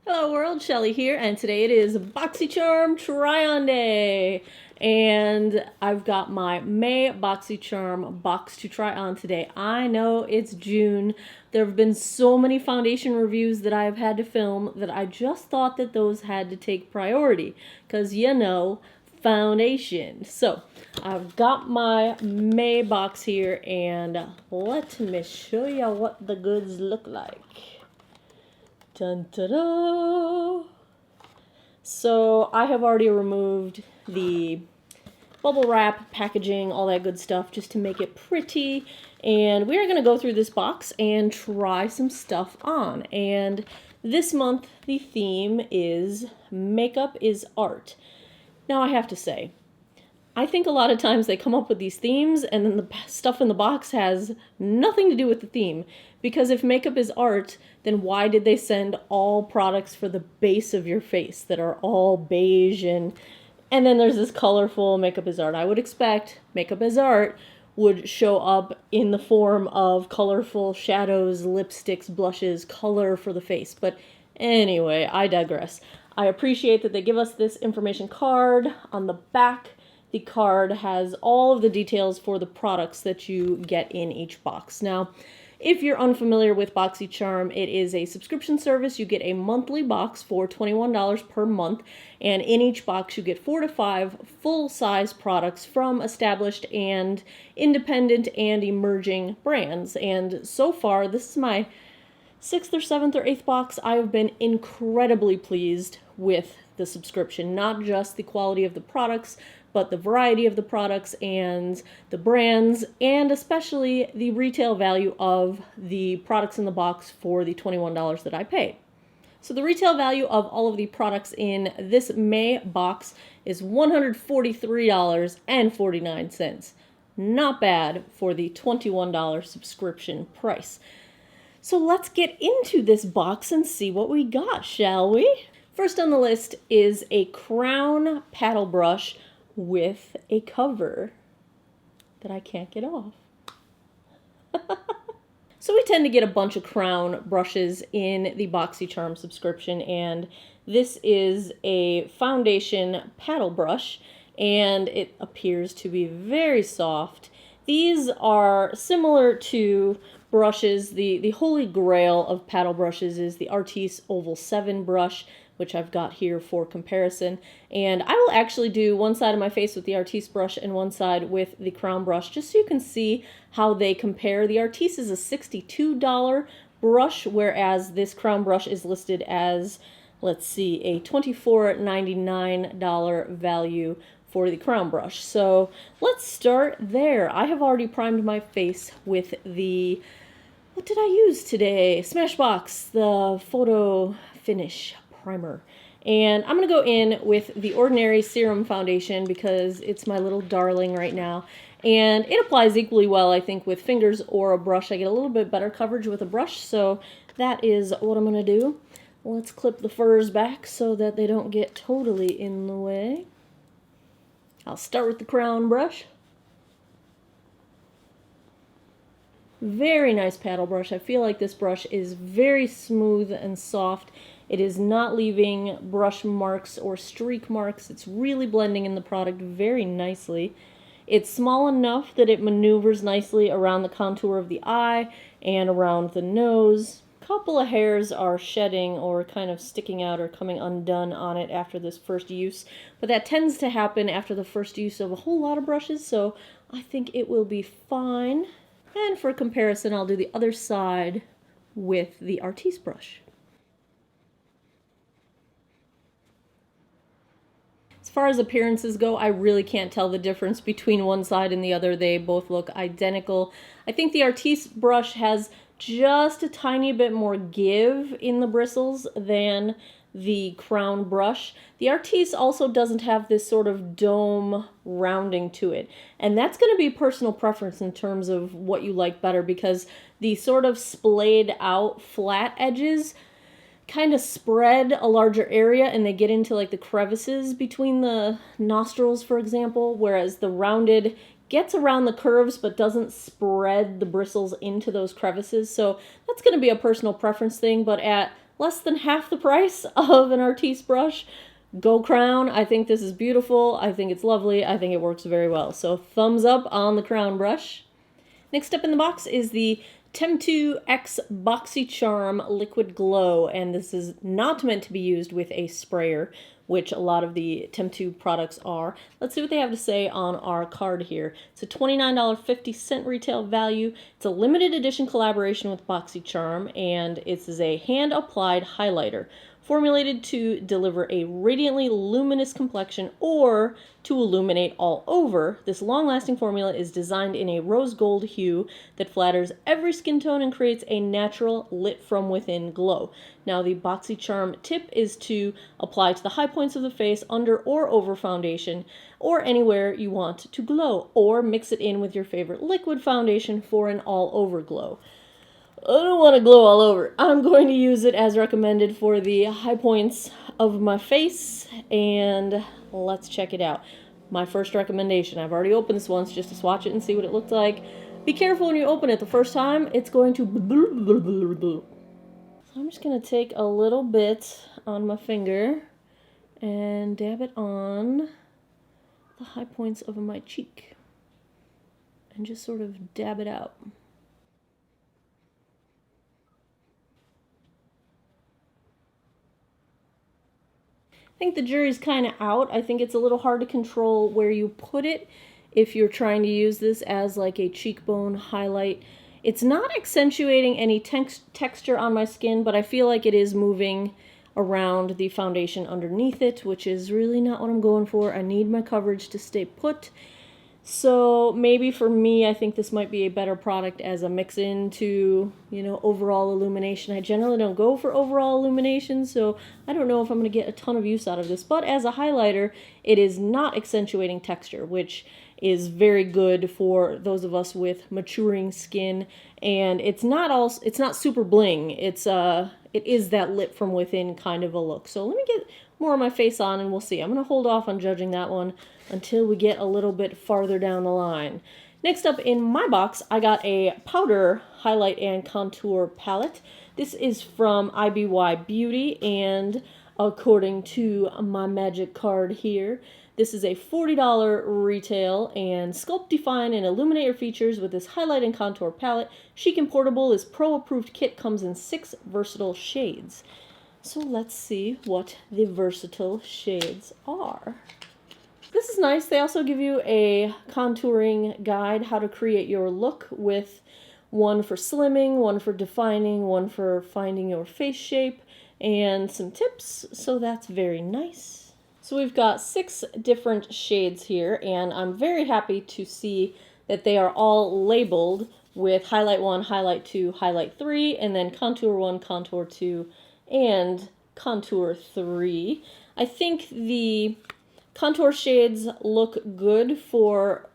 Hello world, Shelly here, and today it is Boxycharm Try-On Day. And I've got my May Boxycharm box to try on today. I know it's June. There have been so many foundation reviews that I have had to film that I just thought that those had to take priority. Because, foundation. So, I've got my May box here, and let me show you what the goods look like. Dun, da, da. So I have already removed the bubble wrap, packaging, all that good stuff just to make it pretty. And we are going to go through this box and try some stuff on. And this month the theme is Makeup is Art. Now I have to say, I think a lot of times they come up with these themes and then the stuff in the box has nothing to do with the theme. Because if makeup is art, then why did they send all products for the base of your face that are all beige and then there's this colorful makeup is art? I would expect makeup is art would show up in the form of colorful shadows, lipsticks, blushes, color for the face. But anyway, I digress. I appreciate that they give us this information card on the back. The card has all of the details for the products that you get in each box. Now, if you're unfamiliar with Boxycharm, it is a subscription service. You get a monthly box for $21 per month, and in each box you get 4 to 5 full-size products from established and independent and emerging brands. And so far, this is my 6th or 7th or 8th box. I have been incredibly pleased with the subscription, not just the quality of the products, but the variety of the products and the brands, and especially the retail value of the products in the box for the $21 that I paid. So the retail value of all of the products in this May box is $143.49. Not bad for the $21 subscription price. So let's get into this box and see what we got, shall we? First on the list is a crown paddle brush with a cover that I can't get off. So we tend to get a bunch of crown brushes in the Boxycharm subscription, and this is a foundation paddle brush, and it appears to be very soft. These are similar to brushes. The holy grail of paddle brushes is the Artis Oval 7 brush, which I've got here for comparison. And I will actually do one side of my face with the Artis brush and one side with the crown brush, just so you can see how they compare. The Artis is a $62 brush, whereas this crown brush is listed as, let's see, a $24.99 value for the crown brush. So let's start there. I have already primed my face with the, what did I use today? Smashbox, the Photo Finish primer. And I'm going to go in with the Ordinary Serum Foundation because it's my little darling right now. And it applies equally well, I think, with fingers or a brush. I get a little bit better coverage with a brush, so that is what I'm going to do. Let's clip the furs back so that they don't get totally in the way. I'll start with the crown brush. Very nice paddle brush. I feel like this brush is very smooth and soft. It is not leaving brush marks or streak marks. It's really blending in the product very nicely. It's small enough that it maneuvers nicely around the contour of the eye and around the nose. A couple of hairs are shedding or kind of sticking out or coming undone on it after this first use, but that tends to happen after the first use of a whole lot of brushes, so I think it will be fine. And for comparison, I'll do the other side with the Artis brush. As far as appearances go, I really can't tell the difference between one side and the other. They both look identical. I think the Artis brush has just a tiny bit more give in the bristles than the crown brush. The Artis also doesn't have this sort of dome rounding to it. And that's going to be personal preference in terms of what you like better, because the sort of splayed out flat edges kind of spread a larger area and they get into like the crevices between the nostrils, for example, whereas the rounded gets around the curves but doesn't spread the bristles into those crevices. So that's going to be a personal preference thing, but at less than half the price of an Artiste brush. Go Crown. I think this is beautiful. I think it's lovely. I think it works very well. So thumbs up on the Crown brush. Next up in the box is the Tem2 X Boxycharm Liquid Glow, and this is not meant to be used with a sprayer, which a lot of the Tem2 products are. Let's see what they have to say on our card here. It's a $29.50 retail value. It's a limited edition collaboration with Boxycharm, and it is a hand-applied highlighter formulated to deliver a radiantly luminous complexion or to illuminate all over. This long-lasting formula is designed in a rose gold hue that flatters every skin tone and creates a natural lit from within glow. Now the Boxycharm tip is to apply to the high points of the face, under or over foundation, or anywhere you want to glow, or mix it in with your favorite liquid foundation for an all-over glow. I don't want to glow all over. I'm going to use it as recommended for the high points of my face, and let's check it out. My first recommendation. I've already opened this once just to swatch it and see what it looked like. Be careful when you open it the first time. It's going to... So I'm just going to take a little bit on my finger and dab it on the high points of my cheek. And just sort of dab it out. I think the jury's kind of out. I think it's a little hard to control where you put it if you're trying to use this as like a cheekbone highlight. It's not accentuating any texture on my skin, but I feel like it is moving around the foundation underneath it, which is really not what I'm going for. I need my coverage to stay put. So maybe for me, I think this might be a better product as a mix-in to, you know, overall illumination. I generally don't go for overall illumination, so I don't know if I'm going to get a ton of use out of this. But as a highlighter, it is not accentuating texture, which is very good for those of us with maturing skin. And it's not super bling. It is that lit from within kind of a look. So let me get more of my face on and we'll see. I'm going to hold off on judging that one until we get a little bit farther down the line. Next up in my box, I got a powder highlight and contour palette. This is from IBY Beauty, and according to my magic card here, this is a $40 retail, and sculpt, define, and illuminate your features with this highlight and contour palette. Chic and portable. This pro-approved kit comes in 6 versatile shades. So let's see what the versatile shades are. This is nice. They also give you a contouring guide, how to create your look, with one for slimming, one for defining, one for finding your face shape, and some tips. So that's very nice. So we've got 6 different shades here, and I'm very happy to see that they are all labeled with highlight 1, highlight 2, highlight 3, and then contour 1, contour 2, and contour 3. I think the contour shades look good for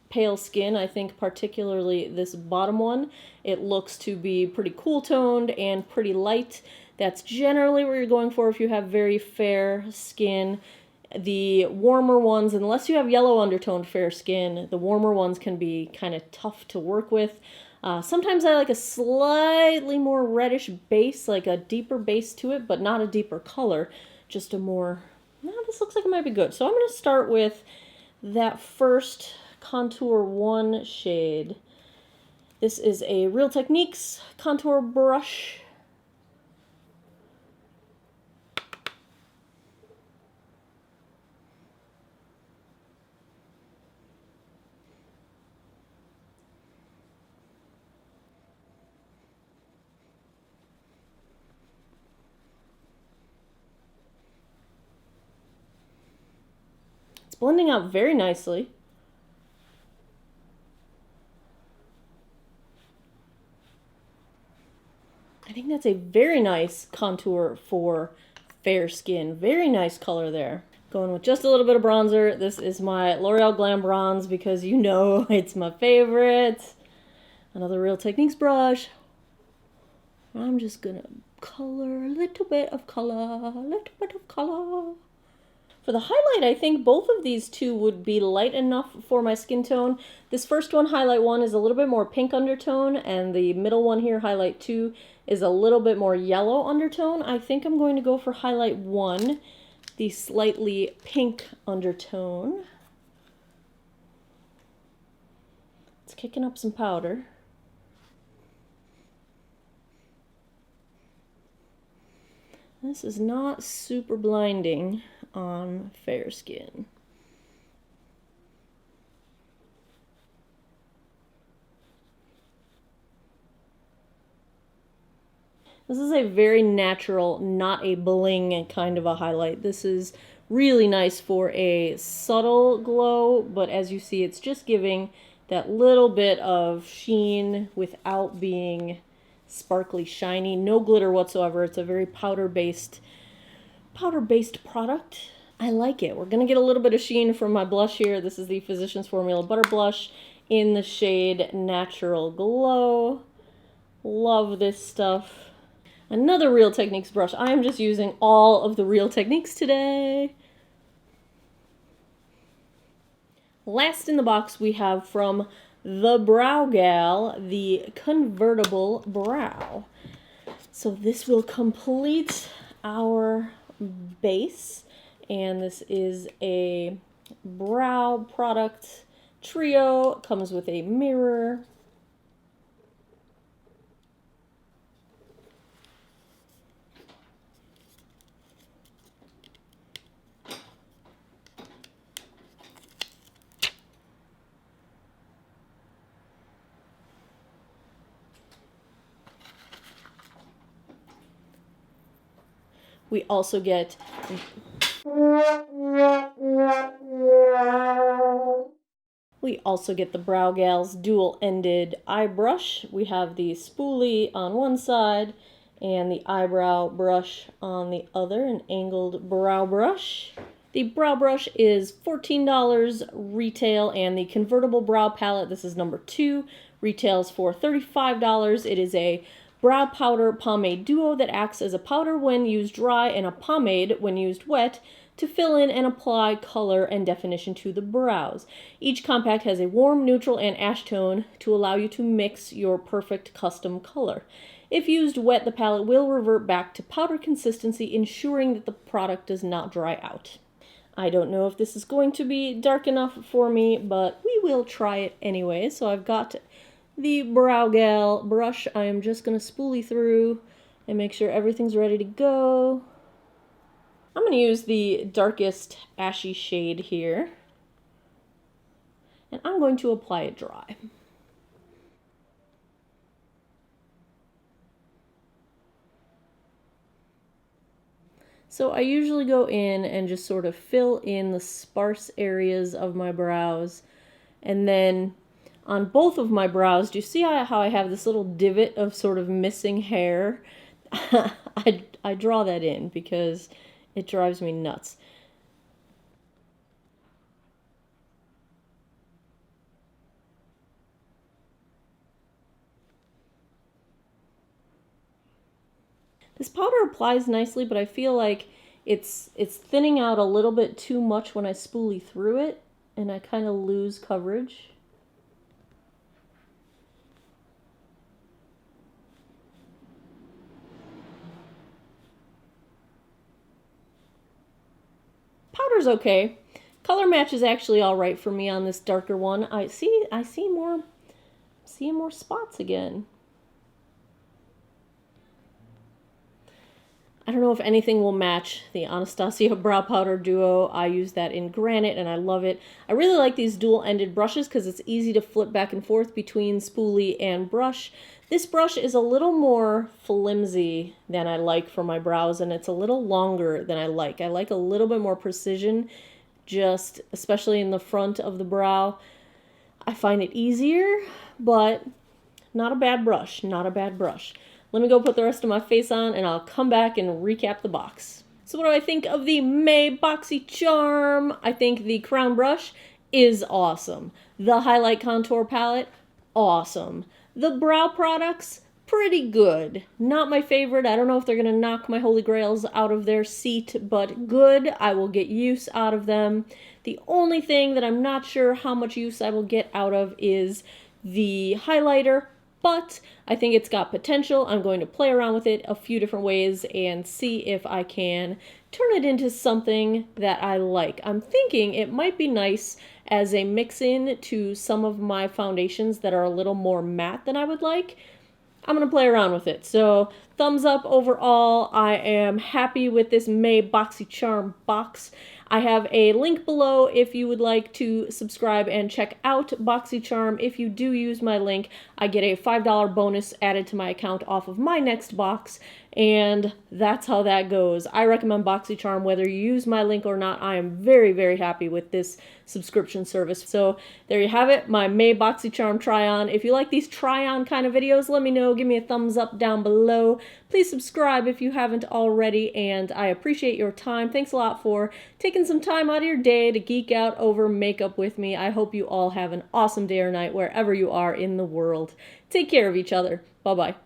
pale skin. I think particularly this bottom one, it looks to be pretty cool toned and pretty light. That's generally what you're going for if you have very fair skin. The warmer ones, unless you have yellow undertoned fair skin, the warmer ones can be kind of tough to work with. Sometimes I like a slightly more reddish base, like a deeper base to it, but not a deeper color, just a more, no, this looks like it might be good. So I'm going to start with that first contour 1 shade. This is a Real Techniques contour brush. Blending out very nicely. I think that's a very nice contour for fair skin. Very nice color there. Going with just a little bit of bronzer. This is my L'Oreal Glam Bronze because you know it's my favorite. Another Real Techniques brush. I'm just gonna color a little bit of color, a little bit of color. For the highlight, I think both of these two would be light enough for my skin tone. This first one, highlight 1, is a little bit more pink undertone, and the middle one here, highlight 2, is a little bit more yellow undertone. I think I'm going to go for highlight 1, the slightly pink undertone. It's kicking up some powder. This is not super blinding on fair skin. This is a very natural, not a bling kind of a highlight. This is really nice for a subtle glow, but as you see, it's just giving that little bit of sheen without being sparkly shiny. No glitter whatsoever. It's a very powder-based product. I like it. We're going to get a little bit of sheen from my blush here. This is the Physicians Formula Butter Blush in the shade Natural Glow. Love this stuff. Another Real Techniques brush. I am just using all of the Real Techniques today. Last in the box we have from the Brow Gal, the Convertible Brow. So this will complete our base, and this is a brow product trio. Comes with a mirror. We also get the Brow Gal's dual-ended eye brush. We have the spoolie on one side and the eyebrow brush on the other, an angled brow brush. The brow brush is $14 retail, and the convertible brow palette, this is number 2, retails for $35. It is a brow powder pomade duo that acts as a powder when used dry and a pomade when used wet to fill in and apply color and definition to the brows. Each compact has a warm, neutral, and ash tone to allow you to mix your perfect custom color. If used wet, the palette will revert back to powder consistency, ensuring that the product does not dry out. I don't know if this is going to be dark enough for me, but we will try it anyway. So I've got the Brow Gal brush. I am just going to spoolie through and make sure everything's ready to go. I'm going to use the darkest ashy shade here, and I'm going to apply it dry. So I usually go in and just sort of fill in the sparse areas of my brows, and then on both of my brows, do you see how I have this little divot of sort of missing hair? I draw that in because it drives me nuts. This powder applies nicely, but I feel like it's thinning out a little bit too much when I spoolie through it, and I kind of lose coverage. Powder's okay. Color match is actually all right for me on this darker one. I see more spots again. I don't know if anything will match the Anastasia Brow Powder Duo. I use that in Granite and I love it. I really like these dual-ended brushes because it's easy to flip back and forth between spoolie and brush. This brush is a little more flimsy than I like for my brows, and it's a little longer than I like. I like a little bit more precision, just especially in the front of the brow. I find it easier, but not a bad brush, not a bad brush. Let me go put the rest of my face on, and I'll come back and recap the box. So what do I think of the May Boxycharm? I think the crown brush is awesome. The highlight contour palette, awesome. The brow products, pretty good. Not my favorite. I don't know if they're going to knock my holy grails out of their seat, but good. I will get use out of them. The only thing that I'm not sure how much use I will get out of is the highlighter. but I think it's got potential. I'm going to play around with it a few different ways and see if I can turn it into something that I like. I'm thinking it might be nice as a mix-in to some of my foundations that are a little more matte than I would like. I'm going to play around with it. So thumbs up overall. I am happy with this May Boxycharm box. I have a link below if you would like to subscribe and check out Boxycharm. If you do use my link, I get a $5 bonus added to my account off of my next box, and that's how that goes. I recommend Boxycharm whether you use my link or not. I am very, very happy with this subscription service. So there you have it, my May Boxycharm try-on. If you like these try-on kind of videos, let me know. Give me a thumbs up down below. Please subscribe if you haven't already, and I appreciate your time. Thanks a lot for taking some time out of your day to geek out over makeup with me. I hope you all have an awesome day or night wherever you are in the world. Take care of each other. Bye-bye.